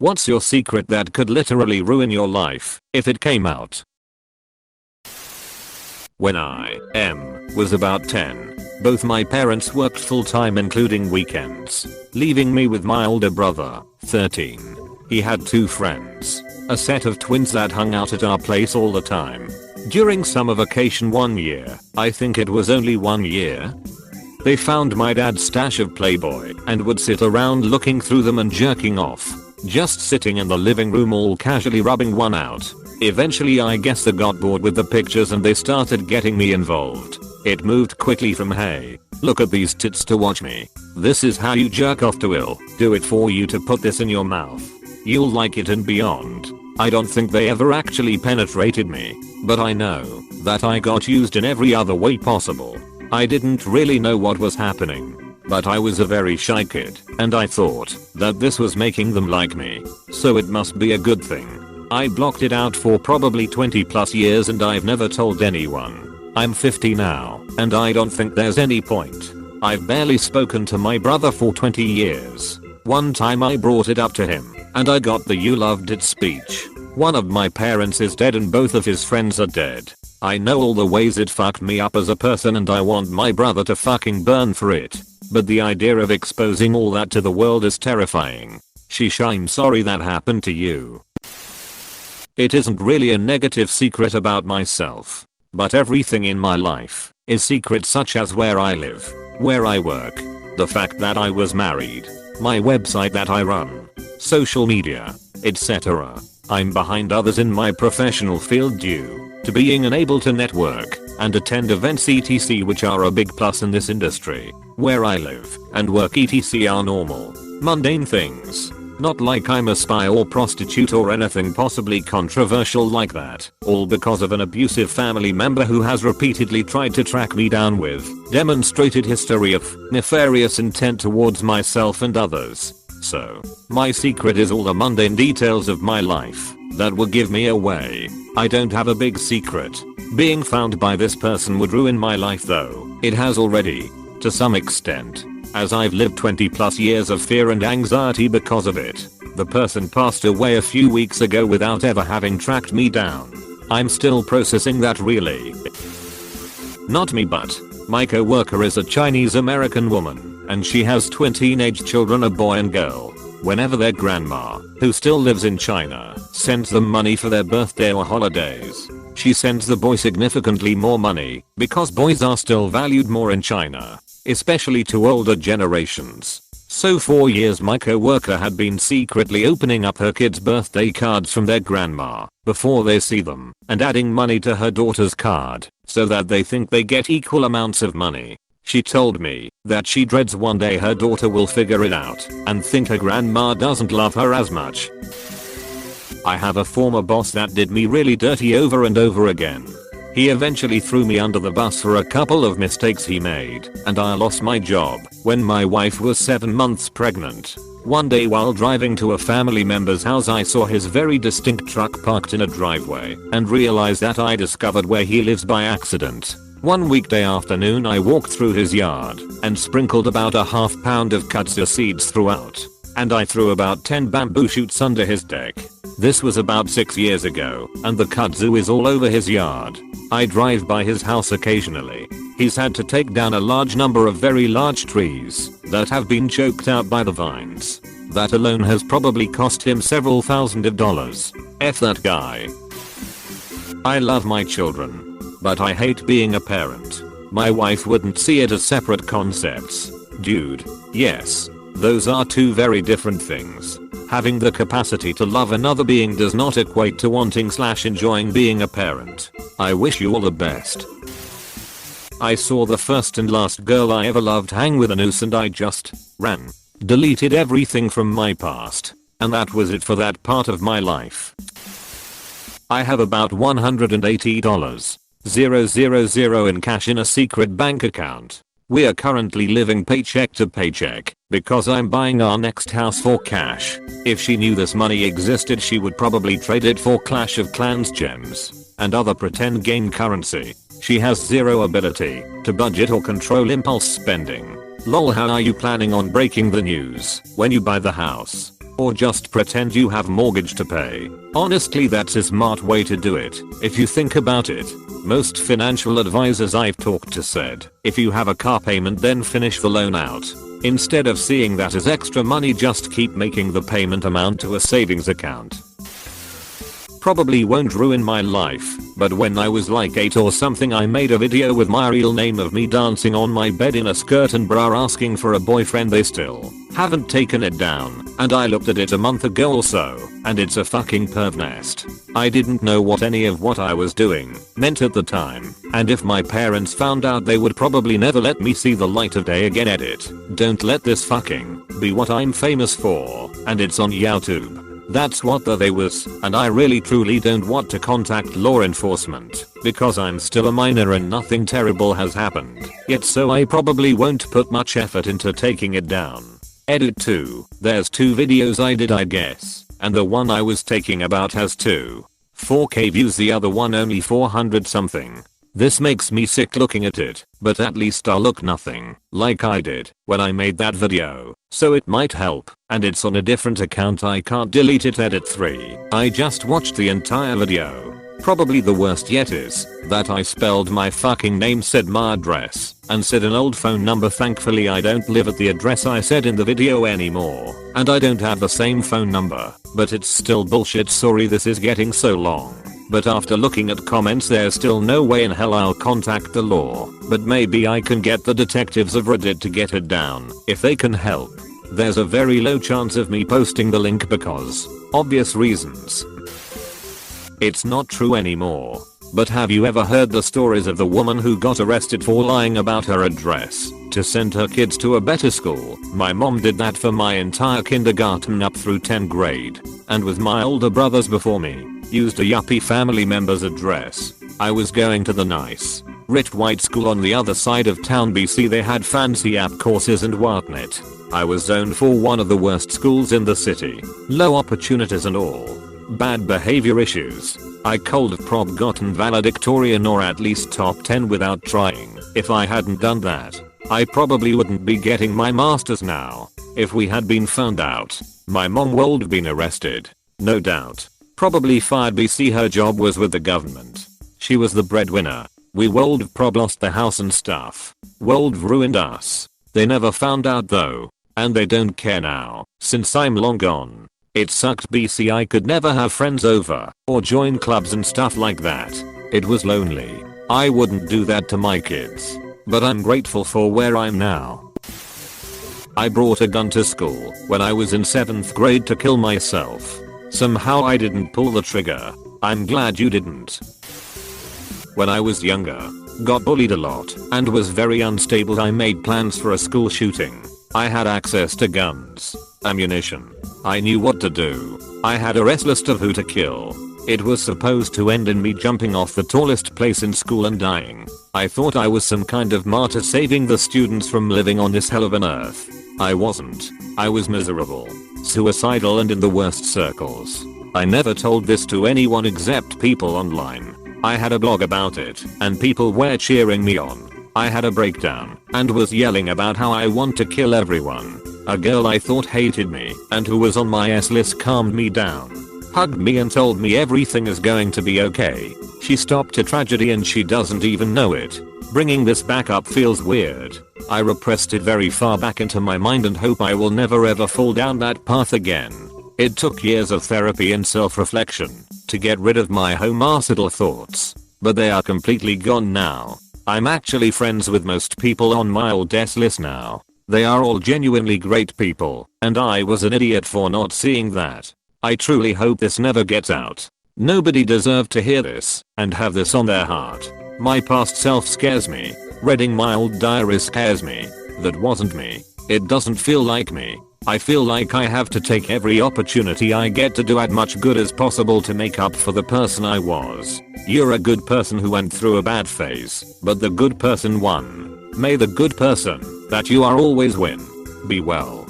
What's your secret that could literally ruin your life if it came out? When I was about 10, both my parents worked full-time including weekends, leaving me with my older brother, 13. He had 2 friends, a set of twins that hung out at our place all the time. During summer vacation one year, I think it was only 1 year, they found my dad's stash of Playboy and would sit around looking through them and jerking off, just sitting in the living room all casually rubbing one out. Eventually I guess they got bored with the pictures and they started getting me involved. It moved quickly from hey, look at these tits to watch me. This is how you jerk off to will do it for you to put this in your mouth. You'll like it and beyond. I don't think they ever actually penetrated me, but I know that I got used in every other way possible. I didn't really know what was happening, but I was a very shy kid and I thought that this was making them like me, so it must be a good thing. I blocked it out for probably 20 plus years and I've never told anyone. I'm 50 now and I don't think there's any point. I've barely spoken to my brother for 20 years. One time I brought it up to him and I got the "you loved it" speech. One of my parents is dead and both of his friends are dead. I know all the ways it fucked me up as a person and I want my brother to fucking burn for it. But the idea of exposing all that to the world is terrifying. Sheesh, I'm sorry that happened to you. It isn't really a negative secret about myself, but everything in my life is secret, such as where I live, where I work, the fact that I was married, my website that I run, social media, etc. I'm behind others in my professional field due to being unable to network and attend events etc, which are a big plus in this industry. Where I live and work etc are normal, mundane things. Not like I'm a spy or prostitute or anything possibly controversial like that, all because of an abusive family member who has repeatedly tried to track me down with demonstrated history of nefarious intent towards myself and others. So, my secret is all the mundane details of my life that will give me away. I don't have a big secret. Being found by this person would ruin my life though. It has already, to some extent, as I've lived 20 plus years of fear and anxiety because of it. The person passed away a few weeks ago without ever having tracked me down. I'm still processing that really. Not me, but my co-worker is a Chinese American woman and she has twin teenage children, a boy and girl. Whenever their grandma, who still lives in China, sends them money for their birthday or holidays, she sends the boy significantly more money because boys are still valued more in China, especially to older generations. So for years my co-worker had been secretly opening up her kids' birthday cards from their grandma before they see them and adding money to her daughter's card so that they think they get equal amounts of money. She told me that she dreads one day her daughter will figure it out and think her grandma doesn't love her as much. I have a former boss that did me really dirty over and over again. He eventually threw me under the bus for a couple of mistakes he made, and I lost my job when my wife was 7 months pregnant. One day while driving to a family member's house I saw his very distinct truck parked in a driveway and realized that I discovered where he lives by accident. One weekday afternoon I walked through his yard and sprinkled about a half pound of kudzu seeds throughout, and I threw about 10 bamboo shoots under his deck. This was about 6 years ago and the kudzu is all over his yard. I drive by his house occasionally. He's had to take down a large number of very large trees that have been choked out by the vines. That alone has probably cost him several thousand of dollars. F that guy. I love my children, but I hate being a parent. My wife wouldn't see it as separate concepts. Dude, yes, those are two very different things. Having the capacity to love another being does not equate to wanting/enjoying being a parent. I wish you all the best. I saw the first and last girl I ever loved hang with a noose and I just ran. Deleted everything from my past. And that was it for that part of my life. I have about $180,000 in cash in a secret bank account. We are currently living paycheck to paycheck because I'm buying our next house for cash. If she knew this money existed she would probably trade it for Clash of Clans gems and other pretend game currency. She has zero ability to budget or control impulse spending. Lol, how are you planning on breaking the news when you buy the house? or just pretend you have mortgage to pay. Honestly, that's a smart way to do it, if you think about it. Most financial advisors I've talked to said, if you have a car payment then finish the loan out. Instead of seeing that as extra money, just keep making the payment amount to a savings account. Probably won't ruin my life, but when I was like 8 or something, I made a video with my real name of me dancing on my bed in a skirt and bra asking for a boyfriend. They still haven't taken it down, and I looked at it a month ago or so, and it's a fucking perv nest. I didn't know what any of what I was doing meant at the time, and if my parents found out they would probably never let me see the light of day again. Edit. Don't let this fucking be what I'm famous for, and it's on YouTube. That's what they was, and I really truly don't want to contact law enforcement, because I'm still a minor and nothing terrible has happened yet, so I probably won't put much effort into taking it down. Edit 2. There's 2 videos I did, I guess, and the one I was taking about has 4K views, the other one only 400 something. This makes me sick looking at it, but at least I'll look nothing like I did when I made that video, so it might help, and it's on a different account, I can't delete it. Edit 3. I just watched the entire video. Probably the worst yet is that I spelled my fucking name, said my address, and said an old phone number. Thankfully I don't live at the address I said in the video anymore, and I don't have the same phone number, but it's still bullshit. Sorry this is getting so long. But after looking at comments, there's still no way in hell I'll contact the law, but maybe I can get the detectives of Reddit to get it down, if they can help. There's a very low chance of me posting the link because obvious reasons. It's not true anymore. But have you ever heard the stories of the woman who got arrested for lying about her address to send her kids to a better school? My mom did that for my entire kindergarten up through 10th grade, and with my older brothers before me, used a yuppie family member's address. I was going to the nice, rich white school on the other side of town. BC, they had fancy app courses and whatnot. I was zoned for one of the worst schools in the city. Low opportunities and all. Bad behavior issues. I could have prob gotten valedictorian or at least top 10 without trying. If I hadn't done that, I probably wouldn't be getting my masters now. If we had been found out, my mom would have been arrested. No doubt. Probably fired. BC, her job was with the government. She was the breadwinner. We would have prob lost the house and stuff. Would have ruined us. They never found out though, and they don't care now, since I'm long gone. It sucked. BC, I could never have friends over, or join clubs and stuff like that. It was lonely. I wouldn't do that to my kids. But I'm grateful for where I'm now. I brought a gun to school when I was in 7th grade to kill myself. Somehow I didn't pull the trigger. I'm glad you didn't. When I was younger, got bullied a lot, and was very unstable. I made plans for a school shooting. I had access to guns, ammunition. I knew what to do. I had a rest list of who to kill. It was supposed to end in me jumping off the tallest place in school and dying. I thought I was some kind of martyr saving the students from living on this hell of an earth. I wasn't. I was miserable, suicidal, and in the worst circles. I never told this to anyone except people online. I had a blog about it, and people were cheering me on. I had a breakdown, and was yelling about how I want to kill everyone. A girl I thought hated me, and who was on my S list, calmed me down, hugged me and told me everything is going to be okay. She stopped a tragedy and she doesn't even know it. Bringing this back up feels weird. I repressed it very far back into my mind and hope I will never ever fall down that path again. It took years of therapy and self-reflection to get rid of my homicidal thoughts, but they are completely gone now. I'm actually friends with most people on my old S list now. They are all genuinely great people, and I was an idiot for not seeing that. I truly hope this never gets out. Nobody deserved to hear this and have this on their heart. My past self scares me. Reading my old diary scares me. That wasn't me. It doesn't feel like me. I feel like I have to take every opportunity I get to do as much good as possible to make up for the person I was. You're a good person who went through a bad phase, but the good person won. May the good person that you are always win. Be well.